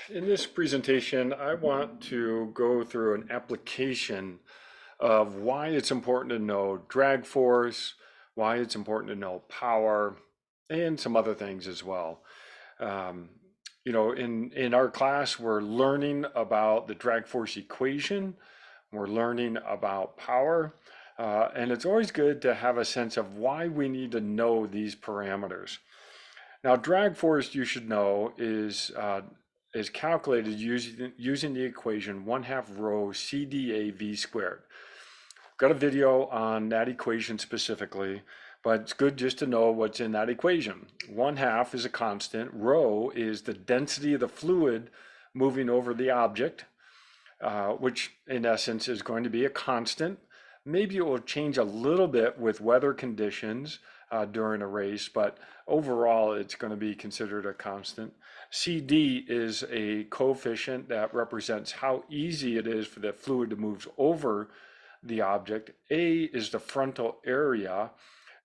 In this presentation, I want to go through an application of why it's important to know drag force, why it's important to know power, and some other things as well. Um, in our class, we're learning about the drag force equation, we're learning about power, and it's always good to have a sense of why we need to know these parameters. Now, drag force, you should know, is calculated using the equation 1/2 rho CdA v squared. Got a video on that equation specifically, but it's good just to know what's in that equation. 1/2 is a constant. Rho is the density of the fluid moving over the object, which in essence is going to be a constant. Maybe it will change a little bit with weather conditions during a race, but overall it's going to be considered a constant. CD is a coefficient that represents how easy it is for the fluid to move over the object. A is the frontal area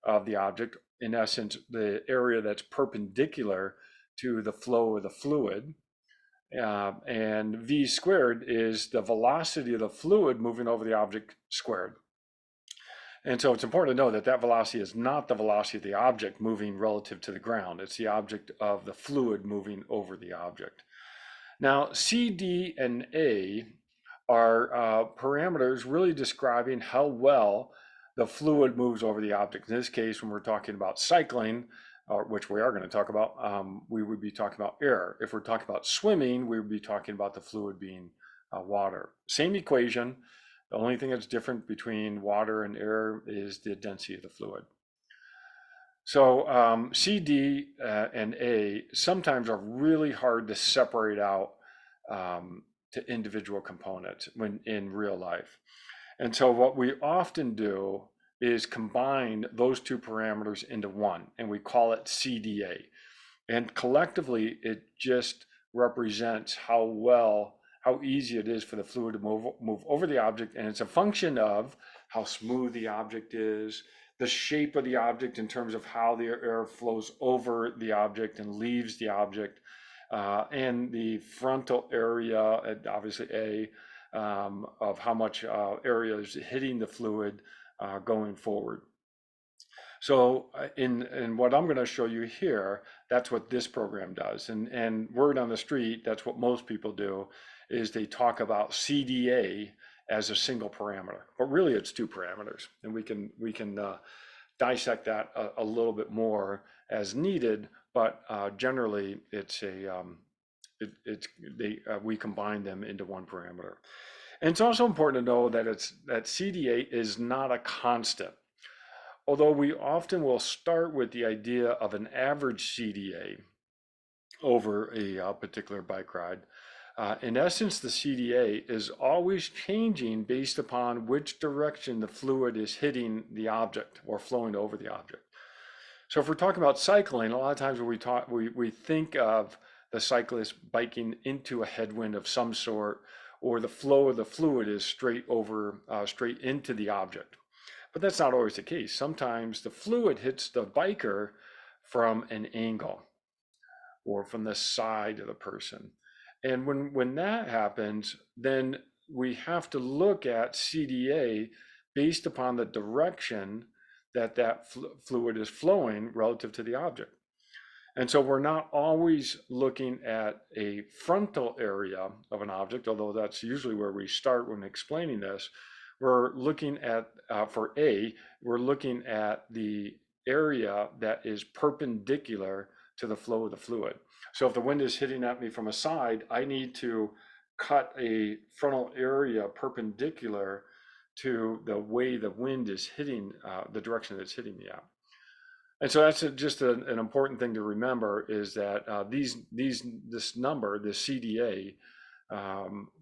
of the object, in essence, the area that's perpendicular to the flow of the fluid. And v squared is the velocity of the fluid moving over the object squared. And so it's important to know that that velocity is not the velocity of the object moving relative to the ground. It's the object of the fluid moving over the object. Now, C, D, and A are parameters really describing how well the fluid moves over the object. In this case, when we're talking about cycling, which we are going to talk about, we would be talking about air. If we're talking about swimming, we would be talking about the fluid being water. Same equation. The only thing that's different between water and air is the density of the fluid. So C, D, and A sometimes are really hard to separate out to individual components when in real life. And so what we often do is combine those two parameters into one, and we call it CDA. And collectively, it just represents how easy it is for the fluid to move over the object. And it's a function of how smooth the object is, the shape of the object in terms of how the air flows over the object and leaves the object, and the frontal area, obviously of how much area is hitting the fluid going forward. So in what I'm going to show you here, that's what this program does. And word on the street, that's what most people do, is they talk about CDA as a single parameter, but really it's two parameters, and we can dissect that a little bit more as needed. But generally, we combine them into one parameter. And it's also important to know that CDA is not a constant. Although we often will start with the idea of an average CDA over a particular bike ride, in essence, the CDA is always changing based upon which direction the fluid is hitting the object or flowing over the object. So if we're talking about cycling, a lot of times when we think of the cyclist biking into a headwind of some sort, or the flow of the fluid is straight into the object. But that's not always the case. Sometimes the fluid hits the biker from an angle or from the side of the person. And when that happens, then we have to look at CDA based upon the direction that fluid is flowing relative to the object. And so we're not always looking at a frontal area of an object, although that's usually where we start when explaining this. We're looking at, for A, we're looking at the area that is perpendicular to the flow of the fluid. So if the wind is hitting at me from a side, I need to cut a frontal area perpendicular to the way the wind is hitting, the direction that it's hitting me at. And so that's just an important thing to remember, is that this number, this CDA,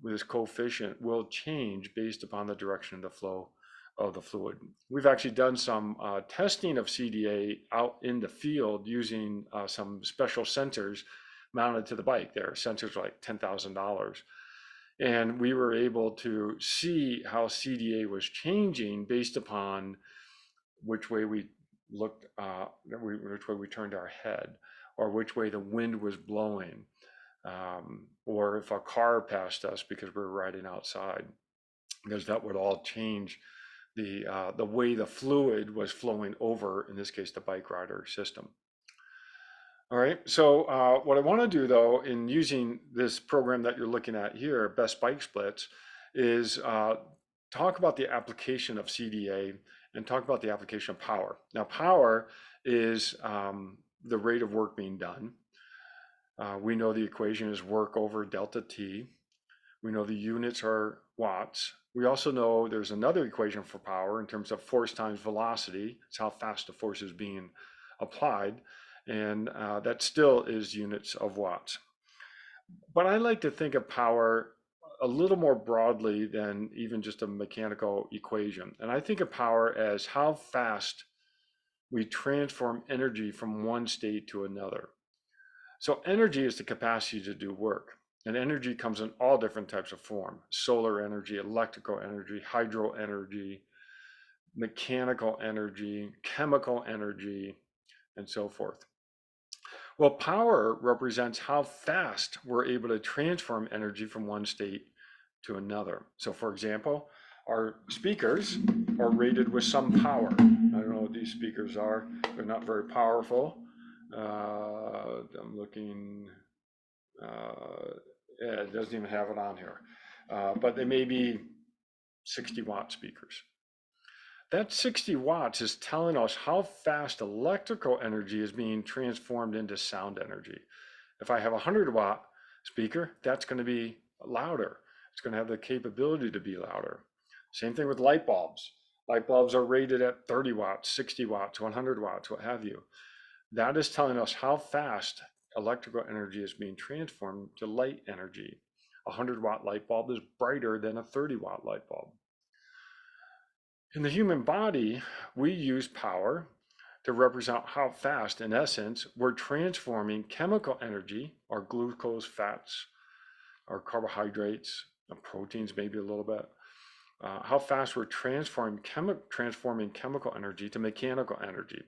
this coefficient will change based upon the direction of the flow of the fluid. We've actually done some testing of CDA out in the field using some special sensors mounted to the bike. Their sensors are like $10,000. And we were able to see how CDA was changing based upon which way we looked, which way we turned our head, or which way the wind was blowing. or if a car passed us because we were riding outside, because that would all change the way the fluid was flowing over, in this case, the bike rider system. All right, so what I want to do though, in using this program that you're looking at here, Best Bike Splits, is talk about the application of CDA and talk about the application of power. Now, power is the rate of work being done. We know the equation is work over delta T. We know the units are watts. We also know there's another equation for power in terms of force times velocity. It's how fast the force is being applied. And that still is units of watts. But I like to think of power a little more broadly than even just a mechanical equation. And I think of power as how fast we transform energy from one state to another. So energy is the capacity to do work. And energy comes in all different types of form: solar energy, electrical energy, hydro energy, mechanical energy, chemical energy, and so forth. Well, power represents how fast we're able to transform energy from one state to another. So for example, our speakers are rated with some power. I don't know what these speakers are. They're not very powerful. I'm looking, yeah, it doesn't even have it on here. But they may be 60-watt speakers. That 60 watts is telling us how fast electrical energy is being transformed into sound energy. If I have a 100-watt speaker, that's going to be louder. It's going to have the capability to be louder. Same thing with light bulbs. Light bulbs are rated at 30 watts, 60 watts, 100 watts, what have you. That is telling us how fast electrical energy is being transformed to light energy. A 100-watt light bulb is brighter than a 30-watt light bulb. In the human body, we use power to represent how fast, in essence, we're transforming chemical energy, our glucose, fats, our carbohydrates, proteins, maybe a little bit, how fast we're transforming chemical energy to mechanical energy.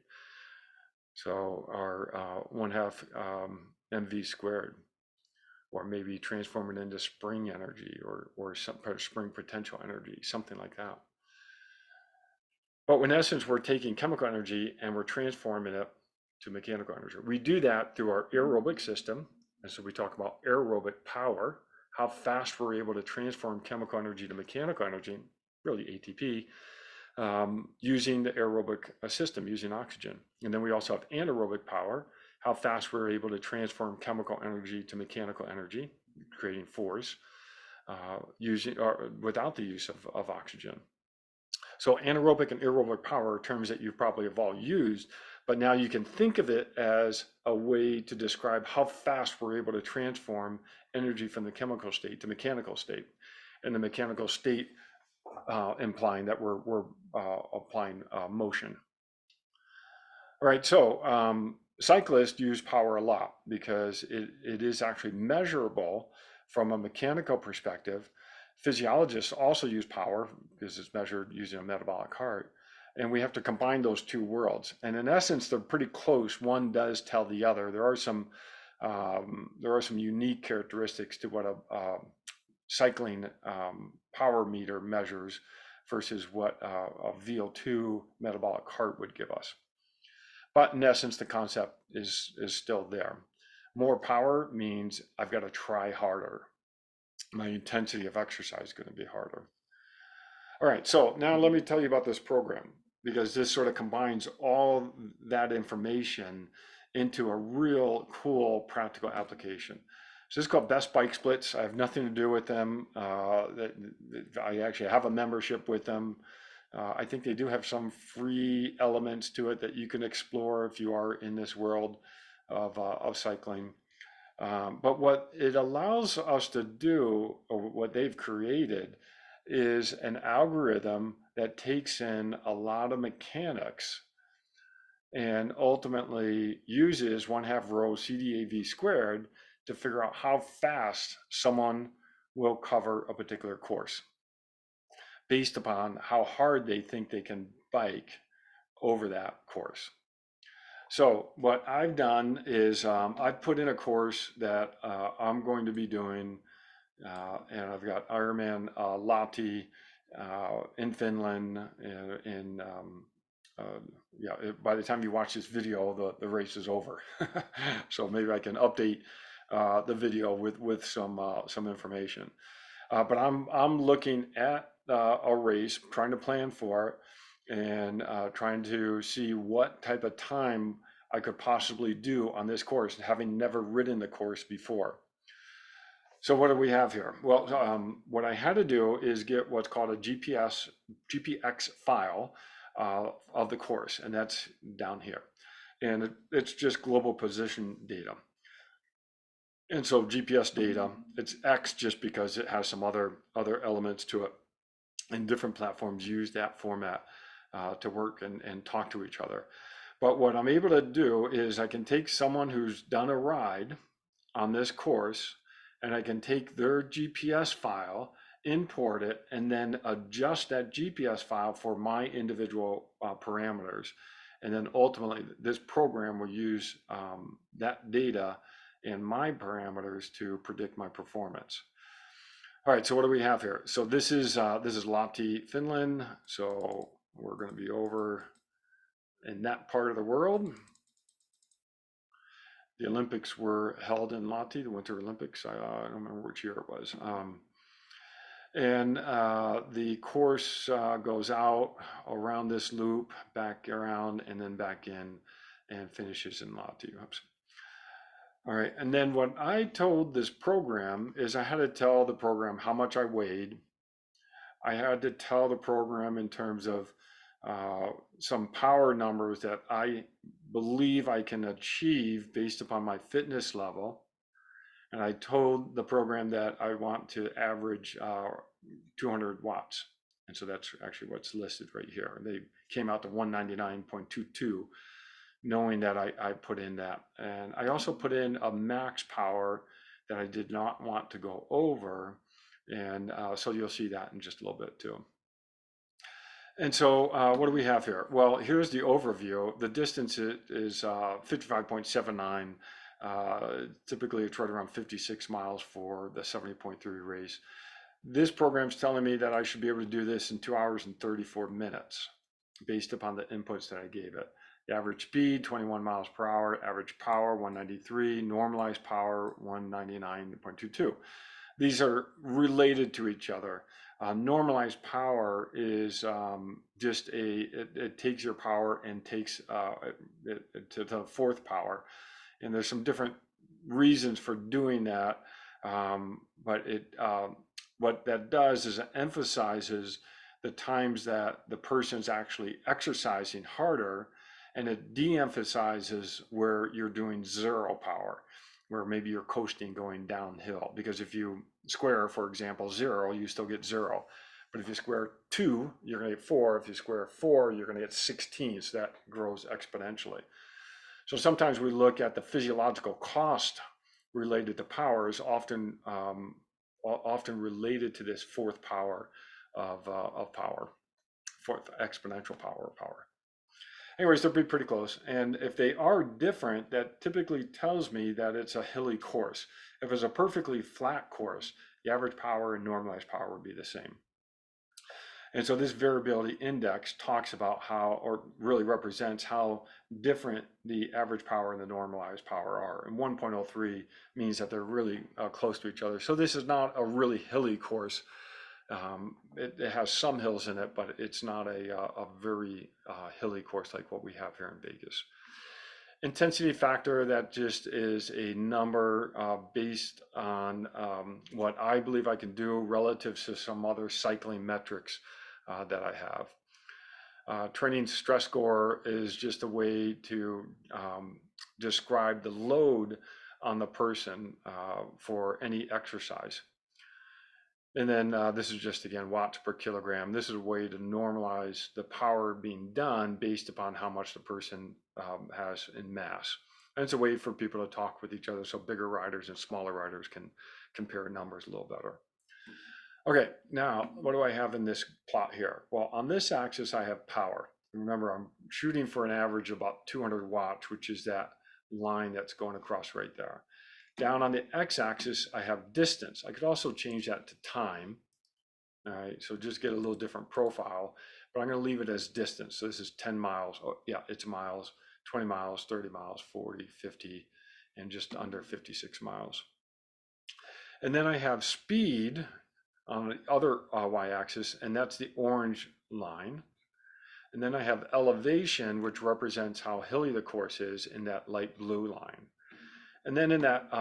So our 1/2 mv squared, or maybe transform it into spring energy or some spring potential energy, something like that. But in essence, we're taking chemical energy and we're transforming it to mechanical energy. We do that through our aerobic system. And so we talk about aerobic power, how fast we're able to transform chemical energy to mechanical energy, really ATP, using the aerobic system, using oxygen. And then we also have anaerobic power, how fast we're able to transform chemical energy to mechanical energy, creating force, using or without the use of oxygen. So anaerobic and aerobic power are terms that you probably have all used, but now you can think of it as a way to describe how fast we're able to transform energy from the chemical state to mechanical state. And the mechanical state implying that we're applying motion. All right, so cyclists use power a lot because it is actually measurable from a mechanical perspective. Physiologists also use power because it's measured using a metabolic heart. And we have to combine those two worlds. And in essence, they're pretty close. One does tell the other. There are some unique characteristics to what a cycling power meter measures versus what a VO2 metabolic heart would give us. But in essence, the concept is still there. More power means I've got to try harder. My intensity of exercise is going to be harder. All right, so now let me tell you about this program, because this sort of combines all that information into a real cool practical application. So this is called Best Bike Splits. I have nothing to do with them. I actually have a membership with them. I think they do have some free elements to it that you can explore if you are in this world of cycling. But what it allows us to do, or what they've created, is an algorithm that takes in a lot of mechanics and ultimately uses 1/2 rho CDAV squared to figure out how fast someone will cover a particular course based upon how hard they think they can bike over that course. So what I've done is I've put in a course that I'm going to be doing, and I've got Ironman Lahti in Finland, uh, yeah. By the time you watch this video, the race is over. So maybe I can update the video with some information. But I'm looking at a race, trying to plan for it, and trying to see what type of time I could possibly do on this course, having never ridden the course before. So what do we have here? Well, what I had to do is get what's called a GPX file of the course, and that's down here. And it's just global position data. And so GPS data, it's X just because it has some other elements to it. And different platforms use that format to work and talk to each other. But what I'm able to do is I can take someone who's done a ride on this course, and I can take their GPS file, import it, and then adjust that GPS file for my individual parameters. And then ultimately, this program will use that data and my parameters to predict my performance. All right, so what do we have here? So this is Lahti, Finland. So we're going to be over in that part of the world. The Olympics were held in Lahti, the Winter Olympics. I don't remember which year it was. And the course goes out around this loop, back around, and then back in, and finishes in Lahti. Oops. All right, and then what I told this program is I had to tell the program how much I weighed. I had to tell the program in terms of some power numbers that I believe I can achieve based upon my fitness level. And I told the program that I want to average 200 watts. And so that's actually what's listed right here. And they came out to 199.22, knowing that I put in that. And I also put in a max power that I did not want to go over. And so you'll see that in just a little bit too. And so what do we have here? Well, here's the overview. The distance is 55.79. Typically it's right around 56 miles for the 70.3 race. This program's telling me that I should be able to do this in 2 hours and 34 minutes based upon the inputs that I gave it. The average speed, 21 miles per hour, average power, 193, normalized power, 199.22. These are related to each other. Normalized power is just it takes your power and takes it to the fourth power. And there's some different reasons for doing that. But what that does is it emphasizes the times that the person's actually exercising harder, and it de-emphasizes where you're doing zero power, where maybe you're coasting going downhill. Because if you square, for example, 0, you still get 0. But if you square 2, you're going to get 4. If you square 4, you're going to get 16. So that grows exponentially. So sometimes we look at the physiological cost related to power is often related to this fourth power of power, fourth exponential power of power. Anyways, they'll be pretty close. And if they are different, that typically tells me that it's a hilly course. If it's a perfectly flat course, the average power and normalized power would be the same. And so this variability index talks about how, or really represents how different the average power and the normalized power are. And 1.03 means that they're really close to each other. So this is not a really hilly course. It has some hills in it, but it's not a very hilly course like what we have here in Vegas. Intensity factor, that just is a number based on what I believe I can do relative to some other cycling metrics that I have. Training stress score is just a way to describe the load on the person for any exercise. And then this is just, again, watts per kilogram. This is a way to normalize the power being done based upon how much the person has in mass. And it's a way for people to talk with each other so bigger riders and smaller riders can compare numbers a little better. Okay, now what do I have in this plot here? Well, on this axis, I have power. Remember, I'm shooting for an average of about 200 watts, which is that line that's going across right there. Down on the x-axis, I have distance. I could also change that to time. All right, so just get a little different profile, but I'm going to leave it as distance. So this is 10 miles. Oh, yeah, it's miles, 20 miles, 30 miles, 40, 50, and just under 56 miles. And then I have speed on the other y-axis, and that's the orange line. And then I have elevation, which represents how hilly the course is in that light blue line. And then in that,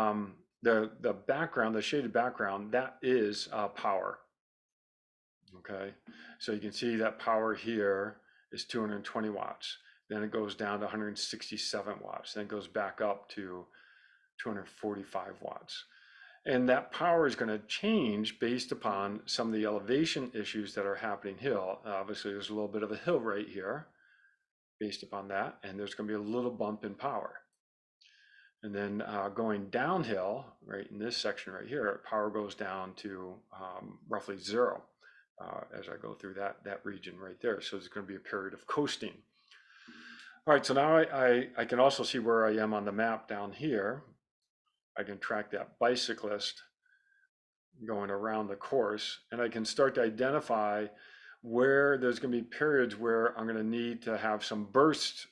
the background, the shaded background, that is power. Okay, so you can see that power here is 220 watts. Then it goes down to 167 watts. Then it goes back up to 245 watts. And that power is going to change based upon some of the elevation issues that are happening hill. Obviously, there's a little bit of a hill right here based upon that, and there's going to be a little bump in power. And then going downhill, right in this section right here, power goes down to roughly zero as I go through that region right there. So there's going to be a period of coasting. All right, so now I can also see where I am on the map down here. I can track that bicyclist going around the course, and I can start to identify where there's going to be periods where I'm going to need to have some bursts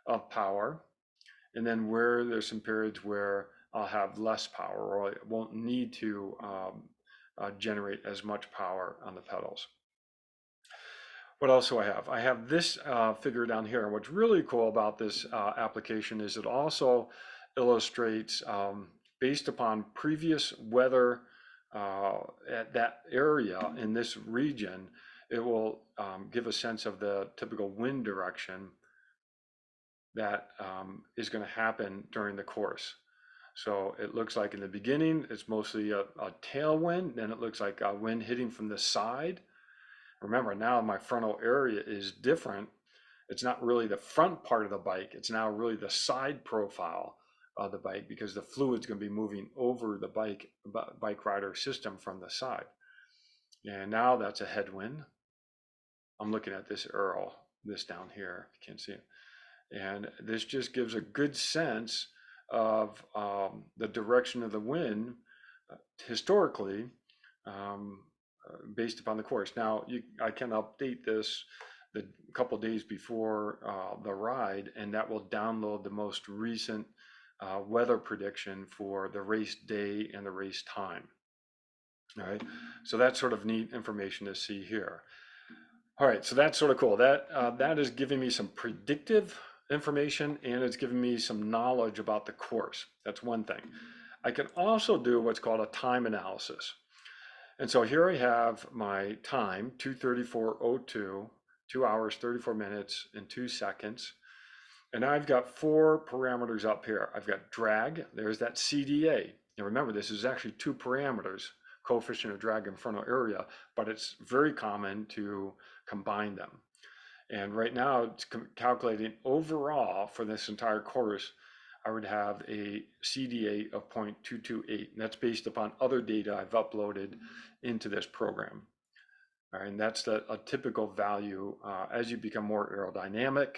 of power, and then where there's some periods where I'll have less power, or I won't need to generate as much power on the pedals. What else do I have? I have this figure down here. And what's really cool about this application is it also illustrates, based upon previous weather at that area in this region, it will give a sense of the typical wind direction that is going to happen during the course. So it looks like in the beginning, it's mostly a tailwind. Then it looks like a wind hitting from the side. Remember, now my frontal area is different. It's not really the front part of the bike. It's now really the side profile of the bike, because the fluid's going to be moving over the bike rider system from the side. And now that's a headwind. I'm looking at this arrow, this down here, if you can't see it. And this just gives a good sense of the direction of the wind historically, based upon the course. Now, I can update this a couple days before the ride, and that will download the most recent weather prediction for the race day and the race time. All right, so that's sort of neat information to see here. All right, so that's sort of cool. That is giving me some predictive information, and it's giving me some knowledge about the course. That's one thing. I can also do what's called a time analysis. And so here I have my time, 2:34:02, 2 hours, 34 minutes, and 2 seconds. And I've got 4 parameters up here. I've got drag, there's that CDA. And remember, this is actually 2 parameters, coefficient of drag and frontal area, but it's very common to combine them. And right now it's calculating overall for this entire course, I would have a CDA of 0.228, and that's based upon other data I've uploaded into this program. All right, and that's a typical value. As you become more aerodynamic,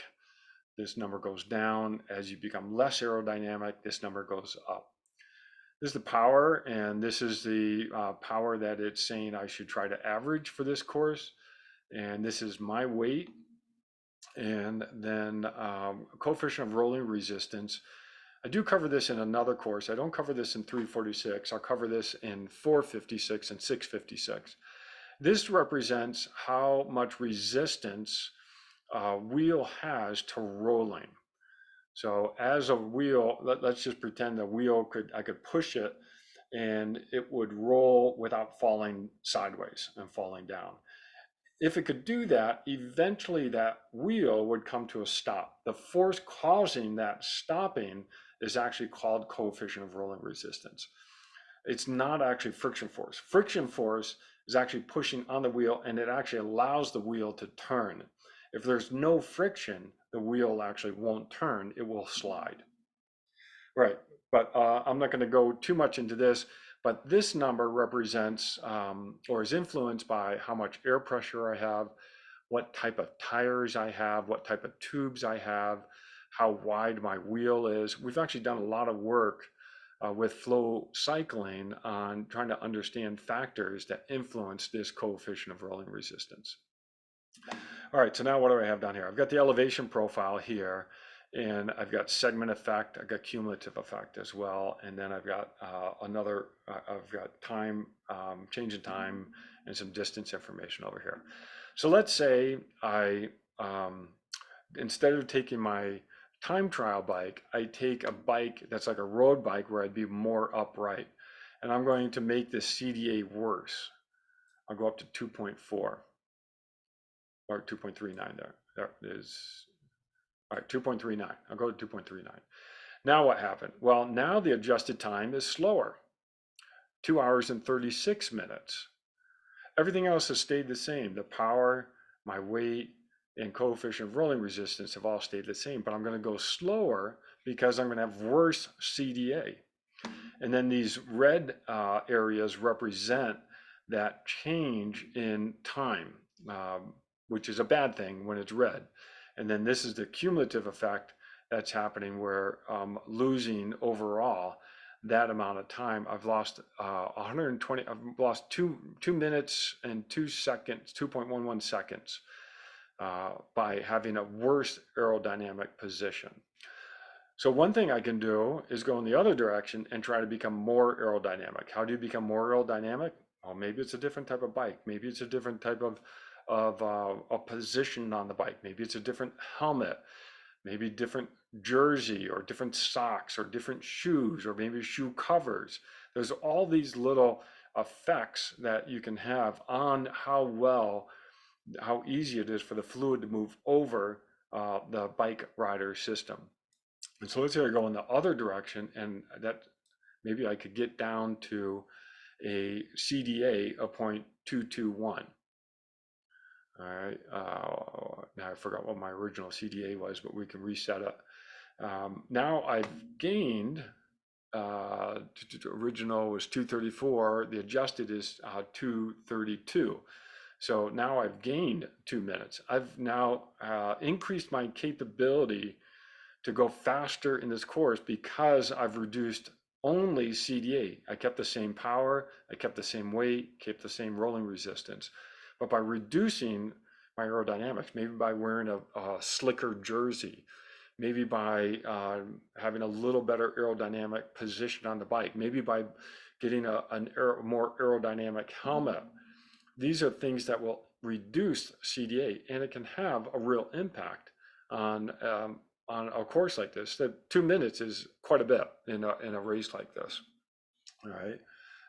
this number goes down. As you become less aerodynamic, this number goes up. This is the power, and this is the power that it's saying I should try to average for this course. And this is my weight. And then coefficient of rolling resistance. I do cover this in another course. I don't cover this in 346. I'll cover this in 456 and 656. This represents how much resistance a wheel has to rolling. So as a wheel, let's just pretend the wheel I could push it and it would roll without falling sideways and falling down. If it could do that, eventually that wheel would come to a stop. The force causing that stopping is actually called coefficient of rolling resistance. It's not actually friction force. Friction force is actually pushing on the wheel, and it actually allows the wheel to turn. If there's no friction, the wheel actually won't turn, it will slide. Right, but I'm not going to go too much into this, but this number represents or is influenced by how much air pressure I have, what type of tires I have, what type of tubes I have, how wide my wheel is. We've actually done a lot of work with flow cycling on trying to understand factors that influence this coefficient of rolling resistance. All right, so now what do I have down here? I've got the elevation profile here, and I've got segment effect, I've got cumulative effect as well, and then I've got I've got time, change in time, and some distance information over here. So let's say instead of taking my time trial bike, I take a bike that's like a road bike where I'd be more upright, and I'm going to make this CDA worse. I'll go up to 2.4 or 2.39 there. There is, all right, 2.39. I'll go to 2.39. Now what happened? Well, now the adjusted time is slower, 2 hours and 36 minutes. Everything else has stayed the same. The power, my weight, and coefficient of rolling resistance have all stayed the same, but I'm going to go slower because I'm going to have worse CDA. And then these red areas represent that change in time, which is a bad thing when it's red. And then this is the cumulative effect that's happening where I'm losing overall that amount of time. I've lost 120, I've lost 2 minutes and 2 seconds, 2.11 seconds by having a worse aerodynamic position. So one thing I can do is go in the other direction and try to become more aerodynamic. How do you become more aerodynamic? Well, maybe it's a different type of bike. Maybe it's a different type of a position on the bike. Maybe it's a different helmet. Maybe different jersey or different socks or different shoes or maybe shoe covers. There's all these little effects that you can have on how easy it is for the fluid to move over the bike rider system. And so let's say I go in the other direction and that maybe I could get down to a CDA of 0.221. All right, now I forgot what my original CDA was, but we can reset it. Now I've gained, original was 234, the adjusted is 232. So now I've gained 2 minutes. I've now increased my capability to go faster in this course because I've reduced only CDA. I kept the same power, I kept the same weight, kept the same rolling resistance. But by reducing my aerodynamics, maybe by wearing a slicker jersey, maybe by having a little better aerodynamic position on the bike, maybe by getting a more aerodynamic helmet, these are things that will reduce CDA, and it can have a real impact on a course like this. That 2 minutes is quite a bit in a race like this. All right.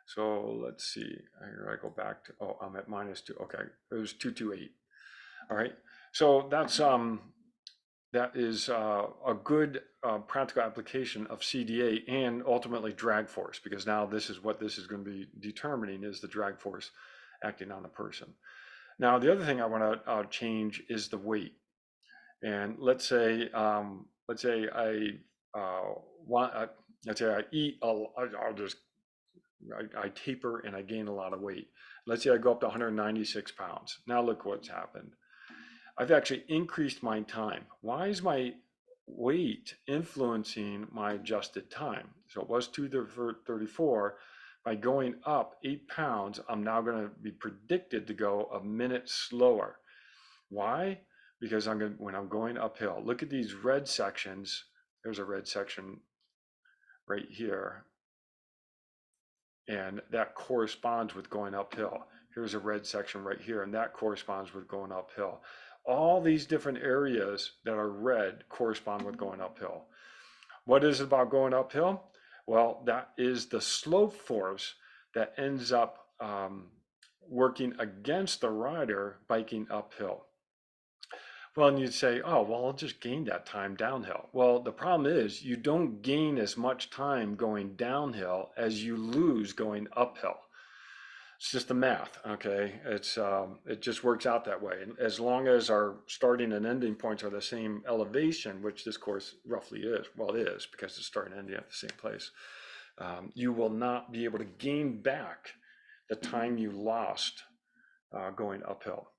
So let's see. Here I go back to, oh, I'm at -2. Okay, it was 228. All right. So that is a good practical application of CDA and ultimately drag force, because now this is what this is going to be determining, is the drag force acting on the person. Now, the other thing I want to change is the weight. And let's say I let's say I eat, I taper and I gain a lot of weight. Let's say I go up to 196 pounds. Now look what's happened. I've actually increased my time. Why is my weight influencing my adjusted time? So it was 234. By going up 8 pounds, I'm now going to be predicted to go a minute slower. Why? Because when I'm going uphill, look at these red sections. There's a red section right here, and that corresponds with going uphill. Here's a red section right here, and that corresponds with going uphill. All these different areas that are red correspond with going uphill. What is it about going uphill? Well, that is the slope force that ends up working against the rider biking uphill. Well, and you'd say, oh, well, I'll just gain that time downhill. Well, the problem is you don't gain as much time going downhill as you lose going uphill. It's just the math, okay? It just works out that way. And as long as our starting and ending points are the same elevation, which this course roughly is, well, it is because it's starting and ending at the same place, you will not be able to gain back the time you lost going uphill.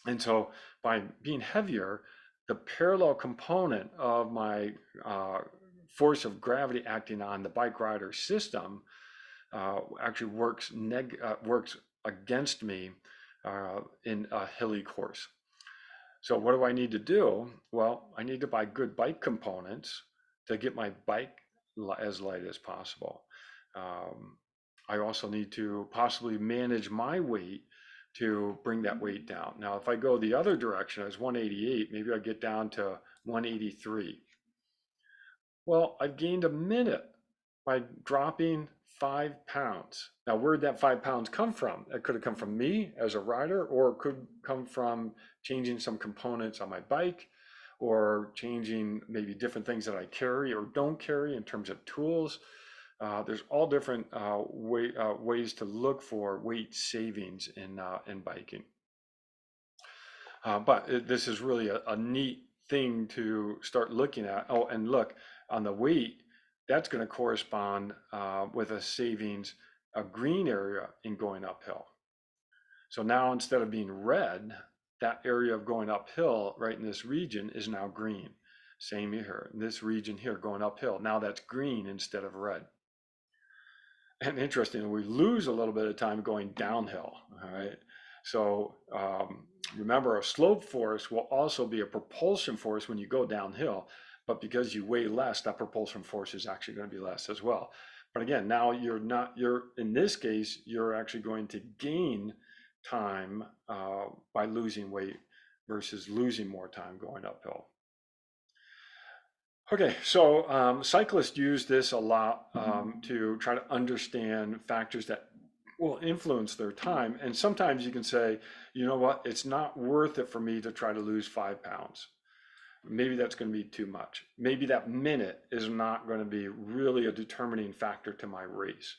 And so by being heavier, the parallel component of my force of gravity acting on the bike rider system actually works against me in a hilly course. So what do I need to do? Well, I need to buy good bike components to get my bike as light as possible. Um, I also need to possibly manage my weight to bring that weight down. Now, if I go the other direction, I was 188, maybe I get down to 183. Well, I've gained a minute by dropping 5 pounds. Now, where'd that 5 pounds come from? It could have come from me as a rider, or it could come from changing some components on my bike, or changing maybe different things that I carry or don't carry in terms of tools. There's all different ways to look for weight savings in biking. But this is really a neat thing to start looking at. Oh, and look, on the weight, that's going to correspond with a savings, a green area in going uphill. So now instead of being red, that area of going uphill right in this region is now green. Same here, in this region here going uphill. Now that's green instead of red. And interesting, we lose a little bit of time going downhill, all right? So remember, a slope force will also be a propulsion force when you go downhill, but because you weigh less, that propulsion force is actually going to be less as well. But again, now you're in this case, you're actually going to gain time by losing weight versus losing more time going uphill. Okay, so cyclists use this a lot to try to understand factors that will influence their time. And sometimes you can say, you know what, it's not worth it for me to try to lose 5 pounds. Maybe that's going to be too much. Maybe that minute is not going to be really a determining factor to my race.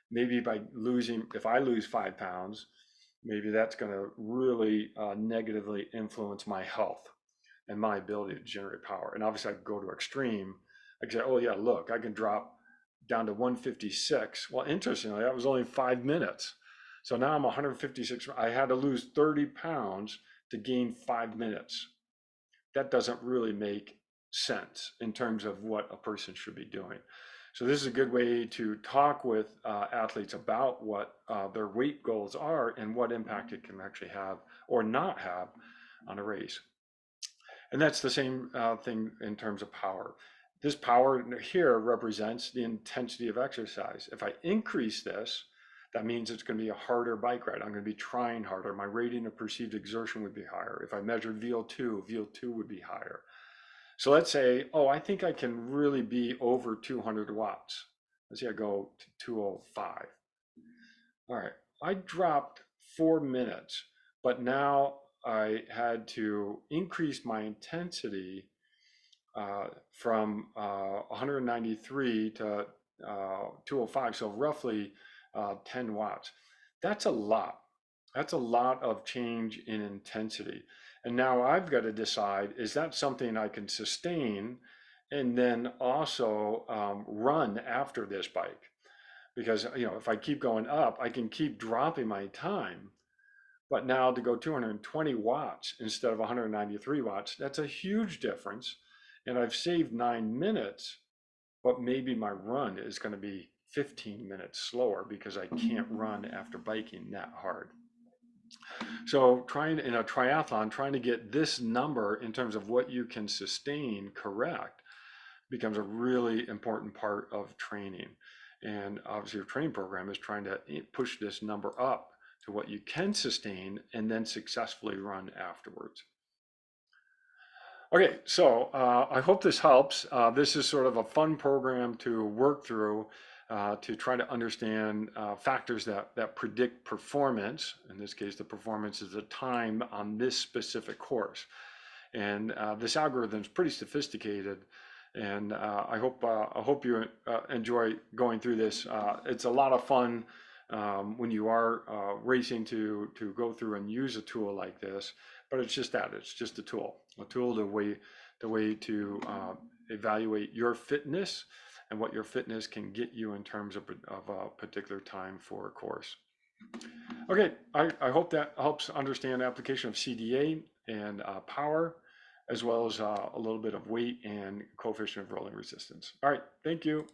Maybe if I lose 5 pounds, maybe that's going to really negatively influence my health and my ability to generate power. And obviously I could go to extreme. I could say, oh yeah, look, I can drop down to 156. Well, interestingly, that was only 5 minutes. So now I'm 156. I had to lose 30 pounds to gain 5 minutes. That doesn't really make sense in terms of what a person should be doing. So this is a good way to talk with athletes about what their weight goals are and what impact it can actually have or not have on a race. And that's the same thing in terms of power. This power here represents the intensity of exercise. If I increase this, that means it's going to be a harder bike ride. I'm going to be trying harder. My rating of perceived exertion would be higher. If I measured VO2, VO2 would be higher. So let's say, oh, I think I can really be over 200 watts. Let's say I go to 205. All right, I dropped 4 minutes, but now I had to increase my intensity from 193 to 205, so roughly 10 watts. That's a lot. That's a lot of change in intensity. And now I've got to decide, is that something I can sustain and then also run after this bike? Because, if I keep going up, I can keep dropping my time. But now to go 220 watts instead of 193 watts, that's a huge difference. And I've saved 9 minutes, but maybe my run is going to be 15 minutes slower because I can't run after biking that hard. So trying in a triathlon, trying to get this number in terms of what you can sustain correct becomes a really important part of training. And obviously your training program is trying to push this number up to what you can sustain and then successfully run afterwards. Okay, so I hope this helps. This is sort of a fun program to work through to try to understand factors that predict performance. In this case, the performance is the time on this specific course. And this algorithm is pretty sophisticated. And I hope you enjoy going through this. It's a lot of fun when you are racing to go through and use a tool like this. But it's just that, it's just a tool the way to evaluate your fitness and what your fitness can get you in terms of a particular time for a course. Okay, I hope that helps understand application of CDA and power, as well as a little bit of weight and coefficient of rolling resistance. All right, thank you.